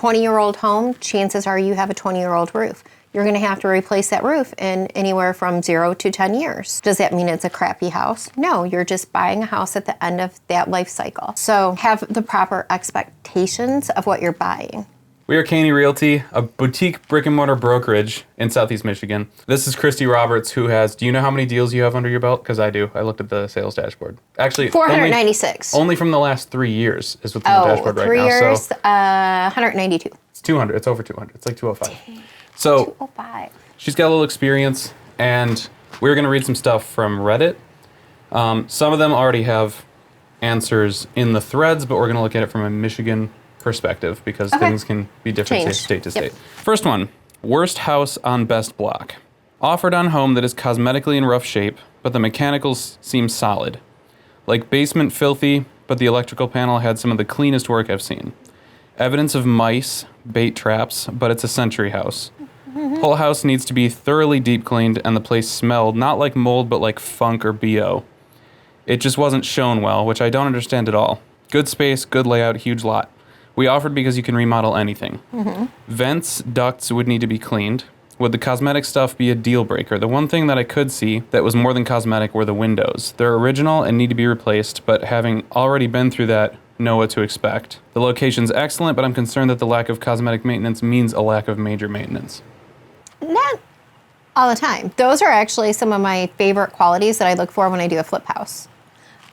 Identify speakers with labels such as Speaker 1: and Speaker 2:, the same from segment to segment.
Speaker 1: 20-year-old home, chances are you have a 20-year-old roof. You're going to have to replace that roof in anywhere from 0 to 10 years. Does that mean it's a crappy house? No, you're just buying a house at the end of that life cycle. So have the proper expectations of what you're buying.
Speaker 2: We are KNE Realty, a boutique brick and mortar brokerage in Southeast Michigan. This is Kristi Roberts, who has, do you know how many deals you have under your belt? Because I do. I looked at the sales dashboard. Actually,
Speaker 1: 496.
Speaker 2: Only from the last 3 years is what's on the dashboard right now.
Speaker 1: 3 years, so 192.
Speaker 2: It's 200. It's over 200. It's like 205. Dang. So
Speaker 1: 205.
Speaker 2: She's got a little experience, and we're going to read some stuff from Reddit. Some of them already have answers in the threads, but we're going to look at it from a Michigan perspective because things can be different state to state. First one, worst house on best block. Offered on home that is cosmetically in rough shape, but the mechanicals seem solid. Like basement filthy, but the electrical panel had some of the cleanest work I've seen. Evidence of mice, bait traps, but it's a century house. Whole house needs to be thoroughly deep cleaned, and the place smelled not like mold, but like funk or BO. It just wasn't shown well, which I don't understand at all. Good space, good layout, huge lot. We offered because you can remodel anything. Vents, ducts would need to be cleaned. Would the cosmetic stuff be a deal breaker? The one thing that I could see that was more than cosmetic were the windows. They're original and need to be replaced, but having already been through that, know what to expect. The location's excellent, but I'm concerned that the lack of cosmetic maintenance means a lack of major maintenance.
Speaker 1: Not all the time. Those are actually some of my favorite qualities that I look for when I do a flip house.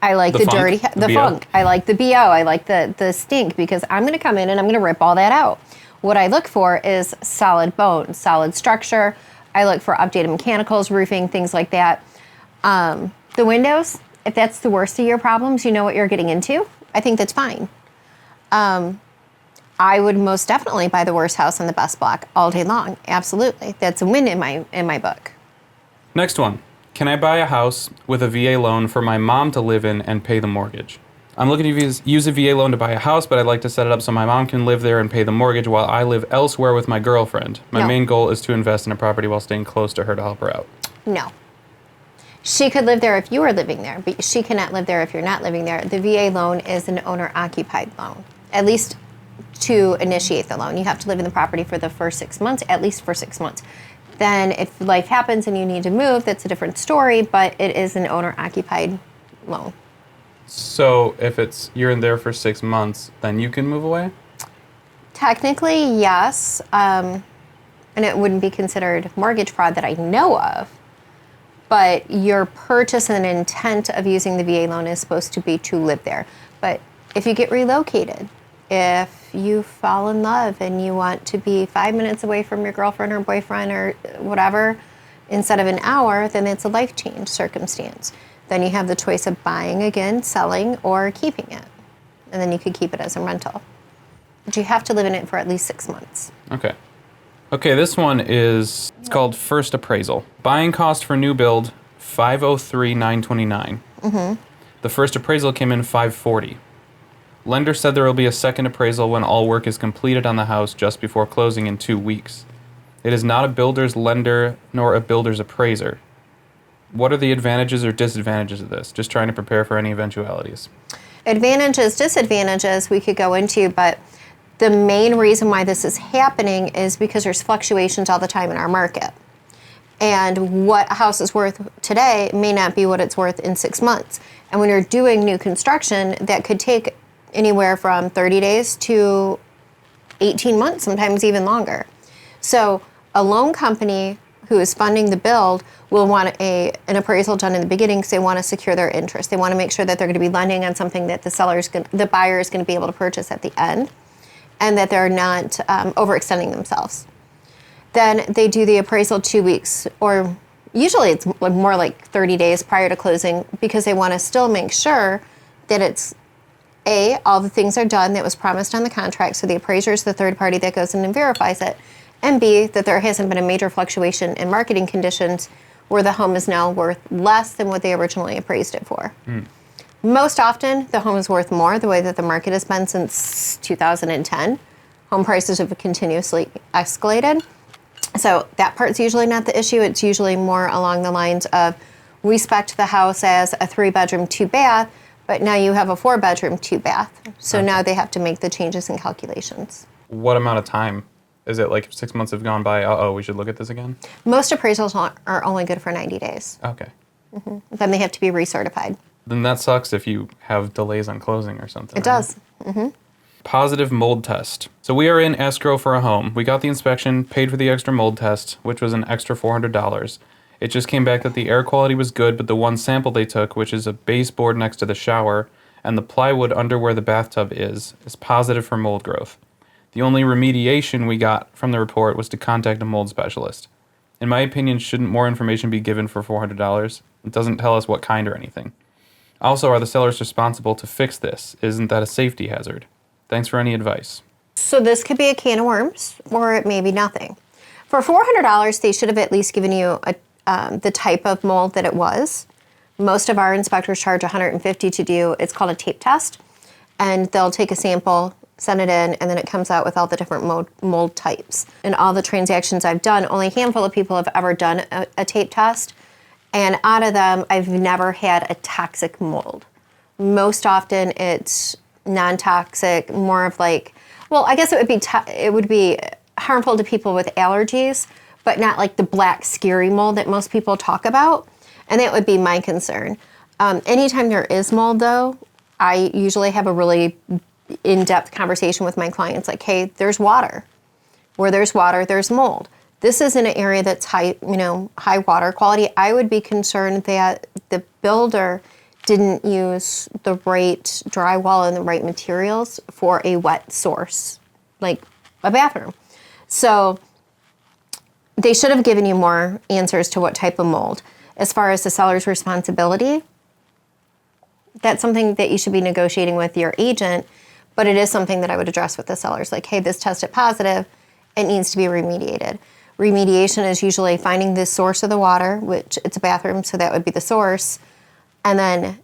Speaker 1: I like the dirty, the funk. I like the BO. I like the stink because I'm going to come in and I'm going to rip all that out. What I look for is solid bone, solid structure. I look for updated mechanicals, roofing, things like that. The windows, if that's the worst of your problems, you know what you're getting into. I think that's fine. I would most definitely buy the worst house on the best block all day long. Absolutely. That's a win in my book.
Speaker 2: Next one. Can I buy a house with a VA loan for my mom to live in and pay the mortgage? I'm looking to use a VA loan to buy a house, but I'd like to set it up so my mom can live there and pay the mortgage while I live elsewhere with my girlfriend. My main goal is to invest in a property while staying close to her to help her out.
Speaker 1: No. She could live there if you were living there, but she cannot live there if you're not living there. The VA loan is an owner-occupied loan, at least to initiate the loan. You have to live in the property for the first 6 months, at least for 6 months. Then if life happens and you need to move, that's a different story, but it is an owner-occupied loan.
Speaker 2: So if you're in there for 6 months, then you can move away?
Speaker 1: Technically, yes. And it wouldn't be considered mortgage fraud that I know of. But your purchase and intent of using the VA loan is supposed to be to live there. But if you get relocated, if you fall in love and you want to be 5 minutes away from your girlfriend or boyfriend or whatever instead of an hour, then it's a life change circumstance. Then you have the choice of buying again, selling, or keeping it. And then you could keep it as a rental. But you have to live in it for at least 6 months.
Speaker 2: Okay, this one it's called First Appraisal. Buying cost for new build, $503,929. The first appraisal came in $540. Lender said there will be a second appraisal when all work is completed on the house just before closing in 2 weeks. It is not a builder's lender nor a builder's appraiser. What are the advantages or disadvantages of this? Just trying to prepare for any eventualities.
Speaker 1: Advantages, disadvantages we could go into, but the main reason why this is happening is because there's fluctuations all the time in our market. And what a house is worth today may not be what it's worth in 6 months. And when you're doing new construction, that could take anywhere from 30 days to 18 months, sometimes even longer. So a loan company who is funding the build will want an appraisal done in the beginning because they want to secure their interest. They want to make sure that they're going to be lending on something that the buyer is going to be able to purchase at the end, and that they're not overextending themselves. Then they do the appraisal 2 weeks, or usually it's more like 30 days prior to closing, because they want to still make sure that it's all the things are done that was promised on the contract, so the appraiser is the third party that goes in and verifies it, and B, that there hasn't been a major fluctuation in marketing conditions where the home is now worth less than what they originally appraised it for. Most often, the home is worth more, the way that the market has been since 2010. Home prices have continuously escalated. So that part's usually not the issue. It's usually more along the lines of, we spec'd the house as a 3-bedroom, 2-bath, but now you have a 4-bedroom, 2-bath. So now they have to make the changes in calculations.
Speaker 2: what amount of time? Is it like if 6 months have gone by, we should look at this again?
Speaker 1: Most appraisals are only good for 90 days.
Speaker 2: Okay.
Speaker 1: Then they have to be recertified.
Speaker 2: Then that sucks if you have delays on closing or something.
Speaker 1: It does.
Speaker 2: Positive mold test. So we are in escrow for a home. We got the inspection, paid for the extra mold test, which was an extra $400. It just came back that the air quality was good, but the one sample they took, which is a baseboard next to the shower, and the plywood under where the bathtub is positive for mold growth. The only remediation we got from the report was to contact a mold specialist. In my opinion, shouldn't more information be given for $400? It doesn't tell us what kind or anything. Also, are the sellers responsible to fix this? Isn't that a safety hazard? Thanks for any advice.
Speaker 1: So this could be a can of worms, or it may be nothing. For $400, they should have at least given you the type of mold that it was. Most of our inspectors charge $150 to do, it's called a tape test, and they'll take a sample, send it in, and then it comes out with all the different mold types. In all the transactions I've done, only a handful of people have ever done a tape test, and out of them, I've never had a toxic mold. Most often, it's non-toxic, more of like, well, I guess it would be harmful to people with allergies, but not like the black scary mold that most people talk about, and that would be my concern. Anytime there is mold, though, I usually have a really in-depth conversation with my clients, like, hey, there's water. Where there's water, there's mold. This is in an area that's high water quality. I would be concerned that the builder didn't use the right drywall and the right materials for a wet source, like a bathroom. So they should have given you more answers to what type of mold. As far as the seller's responsibility, that's something that you should be negotiating with your agent, but it is something that I would address with the sellers. Like, hey, this tested positive, it needs to be remediated. Remediation is usually finding the source of the water, which it's a bathroom, so that would be the source, and then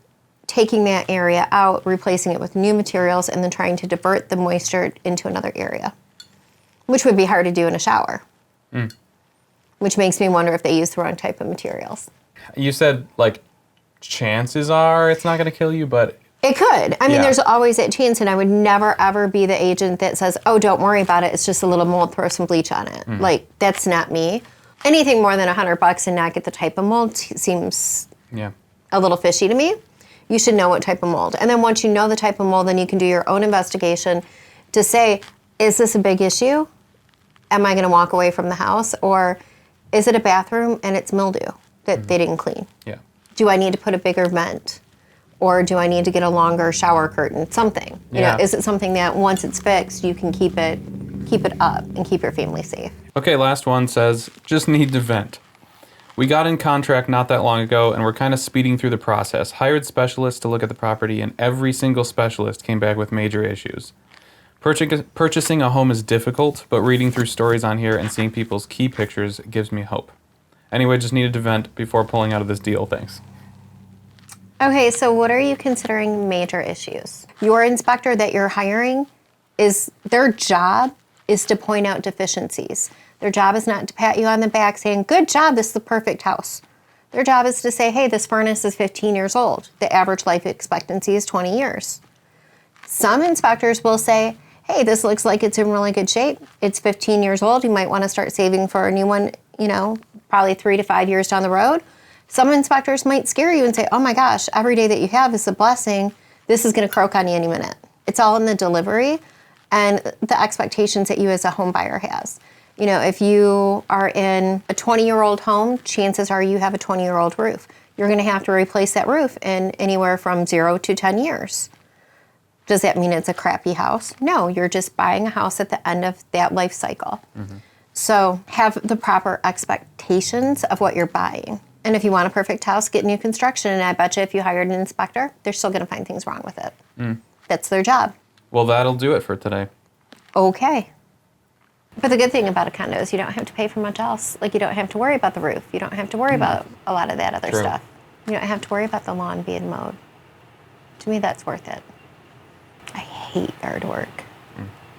Speaker 1: taking that area out, replacing it with new materials, and then trying to divert the moisture into another area, which would be hard to do in a shower, which makes me wonder if they use the wrong type of materials.
Speaker 2: You said, like, chances are it's not going to kill you, but...
Speaker 1: It could. I mean,
Speaker 2: Yeah.
Speaker 1: there's always that chance, and I would never, ever be the agent that says, oh, don't worry about it, it's just a little mold, throw some bleach on it. Like, that's not me. Anything more than $100 and not get the type of mold seems a little fishy to me. You should know what type of mold. And then once you know the type of mold, then you can do your own investigation to say, is this a big issue? Am I going to walk away from the house? Or is it a bathroom and it's mildew that they didn't clean?
Speaker 2: Yeah.
Speaker 1: Do I need to put a bigger vent? Or do I need to get a longer shower curtain? Something. You know, is it something that once it's fixed, you can keep it up and keep your family safe?
Speaker 2: Okay, last one says, just need to vent. We got in contract not that long ago, and we're kind of speeding through the process. Hired specialists to look at the property, and every single specialist came back with major issues. Purchasing a home is difficult, but reading through stories on here and seeing people's key pictures gives me hope. Anyway, just needed to vent before pulling out of this deal. Thanks.
Speaker 1: Okay, so what are you considering major issues? Your inspector that you're hiring, their job is to point out deficiencies. Their job is not to pat you on the back saying, good job, this is the perfect house. Their job is to say, hey, this furnace is 15 years old. The average life expectancy is 20 years. Some inspectors will say, hey, this looks like it's in really good shape. It's 15 years old. You might want to start saving for a new one, probably 3 to 5 years down the road. Some inspectors might scare you and say, oh my gosh, every day that you have is a blessing. This is going to croak on you any minute. It's all in the delivery and the expectations that you as a home buyer has. If you are in a 20-year-old home, chances are you have a 20-year-old roof. You're going to have to replace that roof in anywhere from 0 to 10 years. Does that mean it's a crappy house? No, you're just buying a house at the end of that life cycle. So have the proper expectations of what you're buying. And if you want a perfect house, get new construction. And I bet you if you hired an inspector, they're still going to find things wrong with it. That's their job.
Speaker 2: Well, that'll do it for today.
Speaker 1: Okay. But the good thing about a condo is you don't have to pay for much else. Like, you don't have to worry about the roof. You don't have to worry about a lot of that other stuff. You don't have to worry about the lawn being mowed. To me, that's worth it. I hate yard work.